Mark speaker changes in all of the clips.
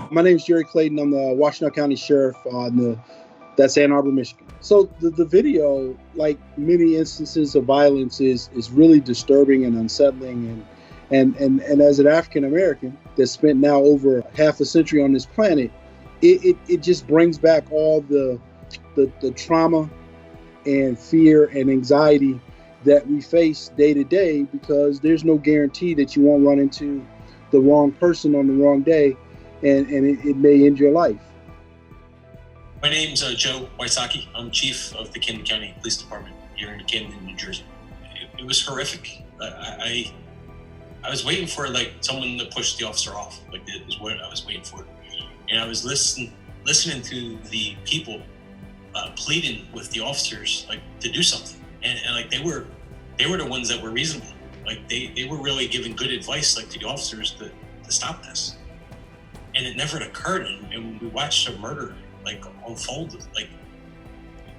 Speaker 1: My name is Jerry Clayton. I'm the Washington County Sheriff that's Ann Arbor, Michigan. So the video, like many instances of violence, is really disturbing and unsettling. And as an African American that spent now over half a century on this planet, it just brings back all the trauma and fear and anxiety that we face day to day, because there's no guarantee that you won't run into the wrong person on the wrong day, and it may end your life.
Speaker 2: My name's Joe Wysocki. I'm chief of the Camden County Police Department here in Camden, New Jersey. It was horrific. I was waiting for someone to push the officer off. It is what I was waiting for, and I was listening to the people pleading with the officers to do something, and they were the ones that were reasonable. They were really giving good advice to the officers to stop this, and it never occurred. And we watched a murder unfold.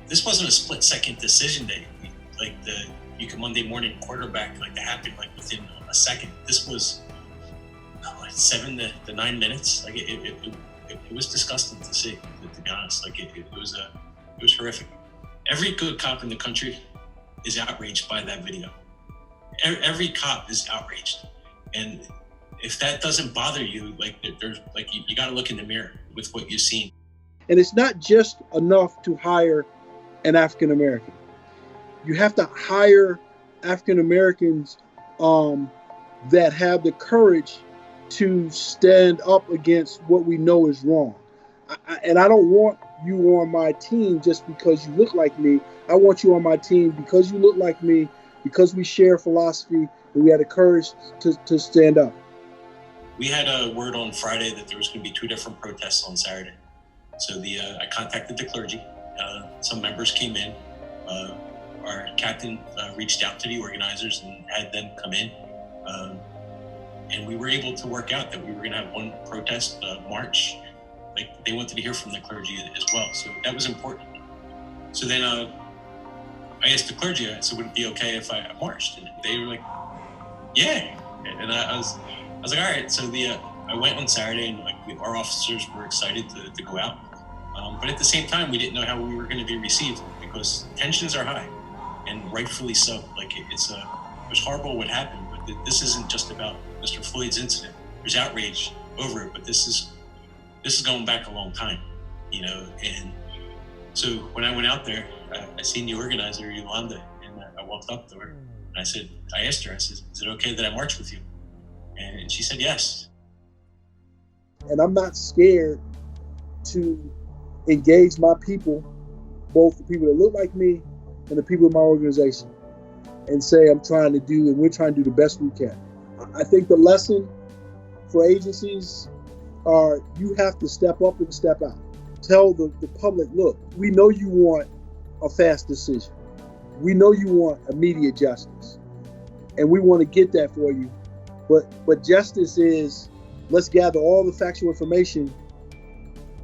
Speaker 2: This wasn't a split-second decision that you can Monday morning quarterback that happened within a second. This was 7 to 9 minutes. It was disgusting to see, to be honest. It was horrific. Every good cop in the country is outraged by that video. Every cop is outraged, and if that doesn't bother you, there's you got to look in the mirror with what you've seen.
Speaker 1: And it's not just enough to hire an African American. You have to hire African Americans that have the courage to stand up against what we know is wrong. And I don't want you on my team just because you look like me. I want you on my team because you look like me, because we share philosophy, and we had the courage to stand up.
Speaker 2: We had a word on Friday that there was going to be 2 different protests on Saturday. So I contacted the clergy. Some members came in. Our captain reached out to the organizers and had them come in. And we were able to work out that we were going to have one protest march. They wanted to hear from the clergy as well. So that was important. So then I asked the clergy, I said, would it be okay if I marched? And they were like, yeah. And I was like, all right. So I went on Saturday, and our officers were excited to go out. But at the same time, we didn't know how we were going to be received, because tensions are high, and rightfully so. It was horrible what happened, but this isn't just about Mr. Floyd's incident. There's outrage over it, but this is going back a long time, And so when I went out there, I seen the organizer, Yolanda, and I walked up to her, and I asked her, is it okay that I march with you? And she said yes.
Speaker 1: And I'm not scared to engage my people, both the people that look like me and the people in my organization, and say we're trying to do the best we can. I think the lesson for agencies are you have to step up and step out. Tell the public, look, we know you want a fast decision. We know you want immediate justice, and we want to get that for you. But justice is, let's gather all the factual information,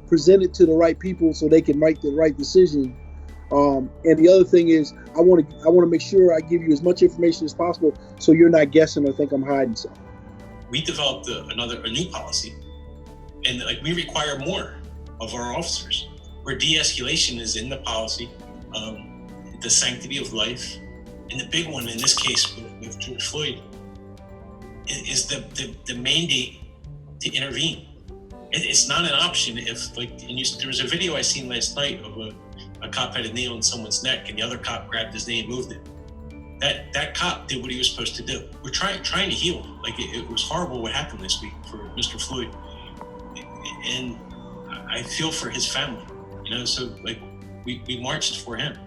Speaker 1: present it to the right people so they can make the right decision. And the other thing is, I want to make sure I give you as much information as possible so you're not guessing or think I'm hiding something.
Speaker 2: We developed a new policy, and we require more of our officers, where de-escalation is in the policy, the sanctity of life, and the big one in this case with George Floyd is the mandate to intervene. It's not an option if there was a video I seen last night of a cop had a knee on someone's neck, and the other cop grabbed his knee and moved it. That cop did what he was supposed to do. We're trying to heal. It was horrible what happened this week for Mr. Floyd, and I feel for his family. So we marched for him.